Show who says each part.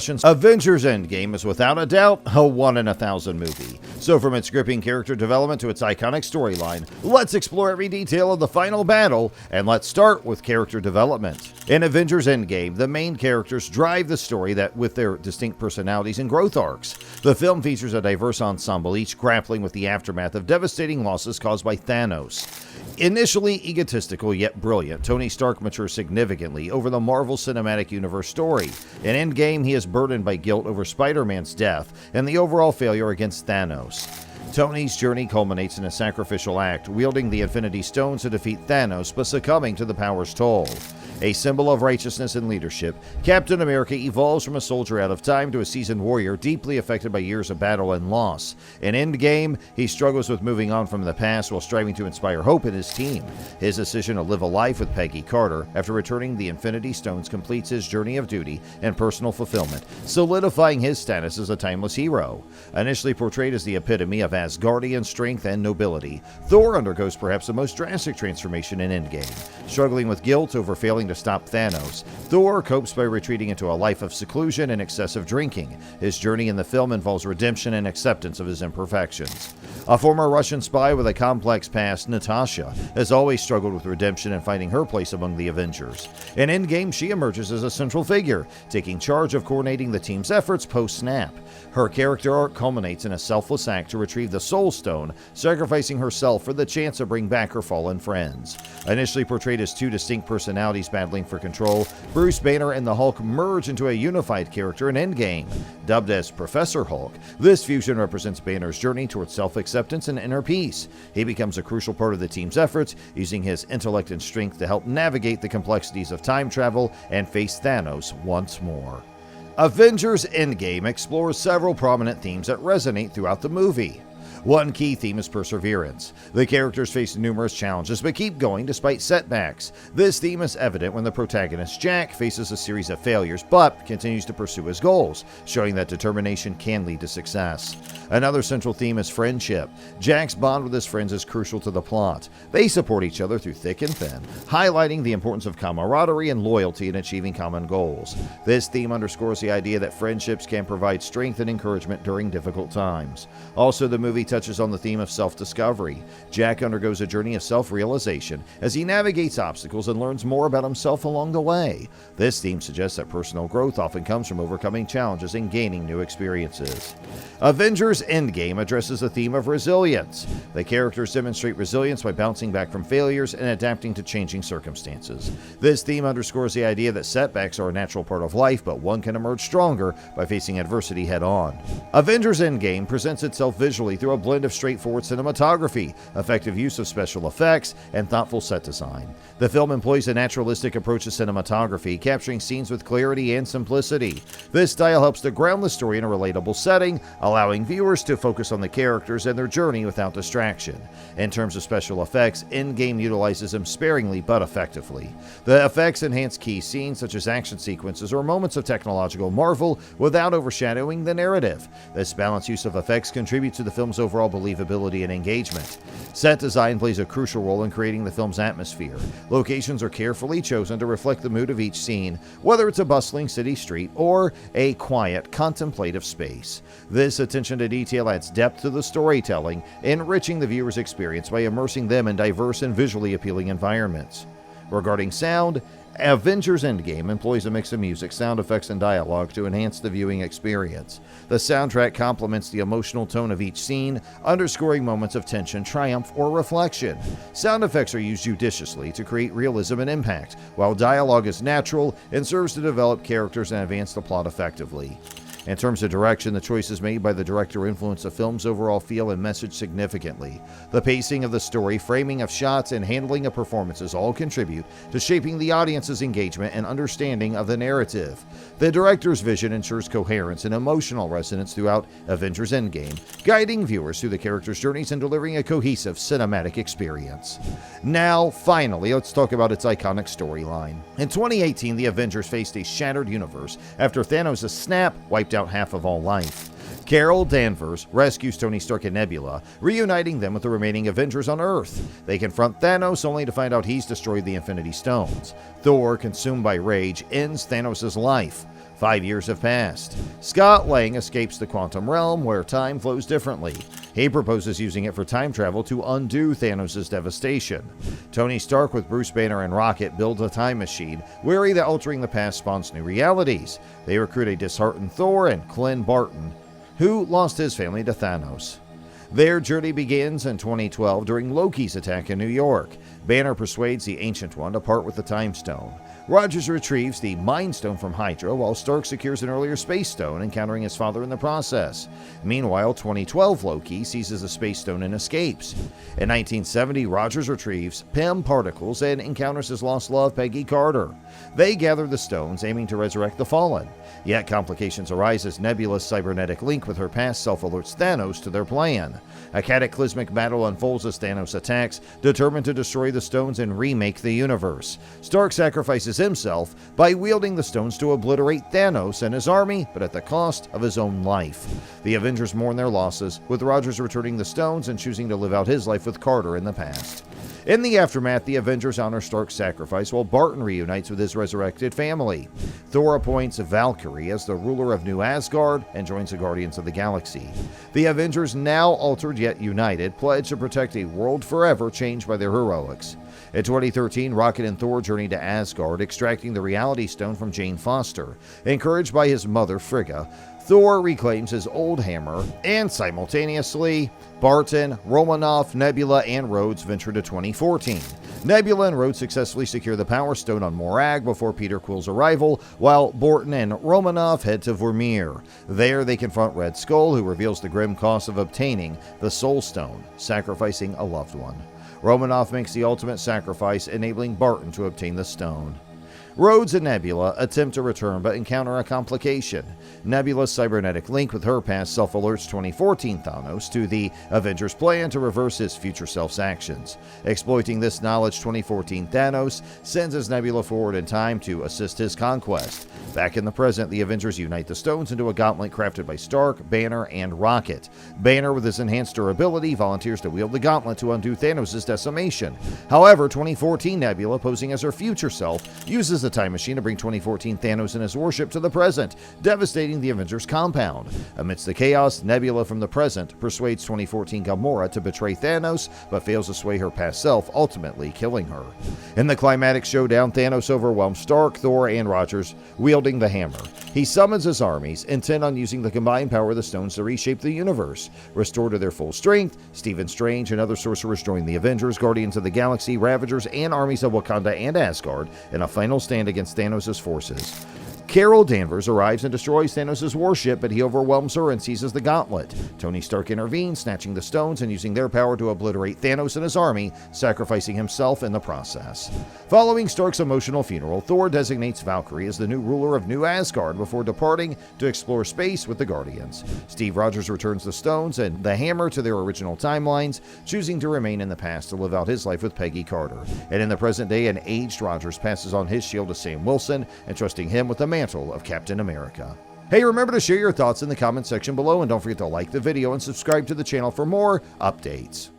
Speaker 1: Russians, Avengers Endgame is without a doubt a 1 in a 1,000 movie. So from its gripping character development to its iconic storyline, let's explore every detail of the final battle, and let's start with character development. In Avengers Endgame, the main characters drive the story that with their distinct personalities and growth arcs. The film features a diverse ensemble, each grappling with the aftermath of devastating losses caused by Thanos. Initially egotistical yet brilliant, Tony Stark matures significantly over the Marvel Cinematic Universe story. In Endgame, he is burdened by guilt over Spider-Man's death and the overall failure against Thanos. Tony's journey culminates in a sacrificial act, wielding the Infinity Stones to defeat Thanos but succumbing to the power's toll. A symbol of righteousness and leadership, Captain America evolves from a soldier out of time to a seasoned warrior deeply affected by years of battle and loss. In Endgame, he struggles with moving on from the past while striving to inspire hope in his team. His decision to live a life with Peggy Carter after returning the Infinity Stones completes his journey of duty and personal fulfillment, solidifying his status as a timeless hero. Initially portrayed as the epitome of Asgardian strength and nobility, Thor undergoes perhaps the most drastic transformation in Endgame. Struggling with guilt over failing to stop Thanos, Thor copes by retreating into a life of seclusion and excessive drinking. His journey in the film involves redemption and acceptance of his imperfections. A former Russian spy with a complex past, Natasha, has always struggled with redemption and finding her place among the Avengers. In Endgame, she emerges as a central figure, taking charge of coordinating the team's efforts post-snap. Her character arc culminates in a selfless act to retrieve the Soul Stone, sacrificing herself for the chance to bring back her fallen friends. Initially portrayed as two distinct personalities battling for control, Bruce Banner and the Hulk merge into a unified character in Endgame. Dubbed as Professor Hulk, this fusion represents Banner's journey towards self-acceptance and inner peace. He becomes a crucial part of the team's efforts, using his intellect and strength to help navigate the complexities of time travel and face Thanos once more. Avengers Endgame explores several prominent themes that resonate throughout the movie. One key theme is perseverance. The characters face numerous challenges but keep going despite setbacks. This theme is evident when the protagonist Jack faces a series of failures but continues to pursue his goals, showing that determination can lead to success. Another central theme is friendship. Jack's bond with his friends is crucial to the plot. They support each other through thick and thin, highlighting the importance of camaraderie and loyalty in achieving common goals. This theme underscores the idea that friendships can provide strength and encouragement during difficult times. Also, the movie touches on the theme of self-discovery. Jack undergoes a journey of self-realization as he navigates obstacles and learns more about himself along the way. This theme suggests that personal growth often comes from overcoming challenges and gaining new experiences. Avengers Endgame addresses the theme of resilience. The characters demonstrate resilience by bouncing back from failures and adapting to changing circumstances. This theme underscores the idea that setbacks are a natural part of life, but one can emerge stronger by facing adversity head-on. Avengers Endgame presents itself visually through a blend of straightforward cinematography, effective use of special effects, and thoughtful set design. The film employs a naturalistic approach to cinematography, capturing scenes with clarity and simplicity. This style helps to ground the story in a relatable setting, allowing viewers to focus on the characters and their journey without distraction. In terms of special effects, Endgame utilizes them sparingly but effectively. The effects enhance key scenes such as action sequences or moments of technological marvel without overshadowing the narrative. This balanced use of effects contributes to the film's overall believability and engagement. Set design plays a crucial role in creating the film's atmosphere. Locations are carefully chosen to reflect the mood of each scene, whether it's a bustling city street or a quiet, contemplative space. This attention to detail adds depth to the storytelling, enriching the viewer's experience by immersing them in diverse and visually appealing environments. Regarding sound, Avengers Endgame employs a mix of music, sound effects, and dialogue to enhance the viewing experience. The soundtrack complements the emotional tone of each scene, underscoring moments of tension, triumph, or reflection. Sound effects are used judiciously to create realism and impact, while dialogue is natural and serves to develop characters and advance the plot effectively. In terms of direction, the choices made by the director influence the film's overall feel and message significantly. The pacing of the story, framing of shots, and handling of performances all contribute to shaping the audience's engagement and understanding of the narrative. The director's vision ensures coherence and emotional resonance throughout Avengers Endgame, guiding viewers through the characters' journeys and delivering a cohesive cinematic experience. Now, finally, let's talk about its iconic storyline. In 2018, the Avengers faced a shattered universe after Thanos' snap wiped out half of all life. Carol Danvers rescues Tony Stark and Nebula, reuniting them with the remaining Avengers on Earth. They confront Thanos only to find out he's destroyed the Infinity Stones. Thor, consumed by rage, ends Thanos' life. 5 years have passed. Scott Lang escapes the quantum realm where time flows differently. He proposes using it for time travel to undo Thanos' devastation. Tony Stark with Bruce Banner and Rocket build a time machine, wary that altering the past spawns new realities. They recruit a disheartened Thor and Clint Barton, who lost his family to Thanos. Their journey begins in 2012 during Loki's attack in New York. Banner persuades the Ancient One to part with the Time Stone. Rogers retrieves the Mind Stone from Hydra, while Stark secures an earlier Space Stone, encountering his father in the process. Meanwhile, 2012 Loki seizes the Space Stone and escapes. In 1970, Rogers retrieves Pym particles and encounters his lost love, Peggy Carter. They gather the stones, aiming to resurrect the Fallen. Yet complications arise as Nebula's cybernetic link with her past self alerts Thanos to their plan. A cataclysmic battle unfolds as Thanos attacks, determined to destroy the stones and remake the universe. Stark sacrifices himself by wielding the stones to obliterate Thanos and his army, but at the cost of his own life. The Avengers mourn their losses, with Rogers returning the stones and choosing to live out his life with Carter in the past. In the aftermath, the Avengers honor Stark's sacrifice while Barton reunites with his resurrected family. Thor appoints Valkyrie as the ruler of New Asgard and joins the Guardians of the Galaxy. The Avengers, now altered yet united, pledge to protect a world forever changed by their heroics. In 2013, Rocket and Thor journey to Asgard, extracting the Reality Stone from Jane Foster. Encouraged by his mother, Frigga, Thor reclaims his old hammer, and simultaneously, Barton, Romanoff, Nebula, and Rhodes venture to 2014. Nebula and Rhodes successfully secure the Power Stone on Morag before Peter Quill's arrival, while Barton and Romanoff head to Vormir. There, they confront Red Skull, who reveals the grim cost of obtaining the Soul Stone, sacrificing a loved one. Romanoff makes the ultimate sacrifice, enabling Barton to obtain the stone. Rhodes and Nebula attempt to return but encounter a complication. Nebula's cybernetic link with her past self alerts 2014 Thanos to the Avengers' plan to reverse his future self's actions. Exploiting this knowledge, 2014 Thanos sends his Nebula forward in time to assist his conquest. Back in the present, the Avengers unite the stones into a gauntlet crafted by Stark, Banner, and Rocket. Banner, with his enhanced durability, volunteers to wield the gauntlet to undo Thanos' decimation. However, 2014 Nebula, posing as her future self, uses the time machine to bring 2014 Thanos and his warship to the present, devastating the Avengers compound. Amidst the chaos, Nebula from the present persuades 2014 Gamora to betray Thanos, but fails to sway her past self, ultimately killing her. In the climatic showdown, Thanos overwhelms Stark, Thor, and Rogers, wielding the hammer. He summons his armies, intent on using the combined power of the stones to reshape the universe. Restored to their full strength, Stephen Strange and other sorcerers join the Avengers, Guardians of the Galaxy, Ravagers, and armies of Wakanda and Asgard in a final stand against Thanos' forces. Carol Danvers arrives and destroys Thanos' warship, but he overwhelms her and seizes the gauntlet. Tony Stark intervenes, snatching the stones and using their power to obliterate Thanos and his army, sacrificing himself in the process. Following Stark's emotional funeral, Thor designates Valkyrie as the new ruler of New Asgard before departing to explore space with the Guardians. Steve Rogers returns the stones and the hammer to their original timelines, choosing to remain in the past to live out his life with Peggy Carter. And in the present day, an aged Rogers passes on his shield to Sam Wilson, entrusting him with the mantle of Captain America. Hey, remember to share your thoughts in the comment section below, and don't forget to like the video and subscribe to the channel for more updates.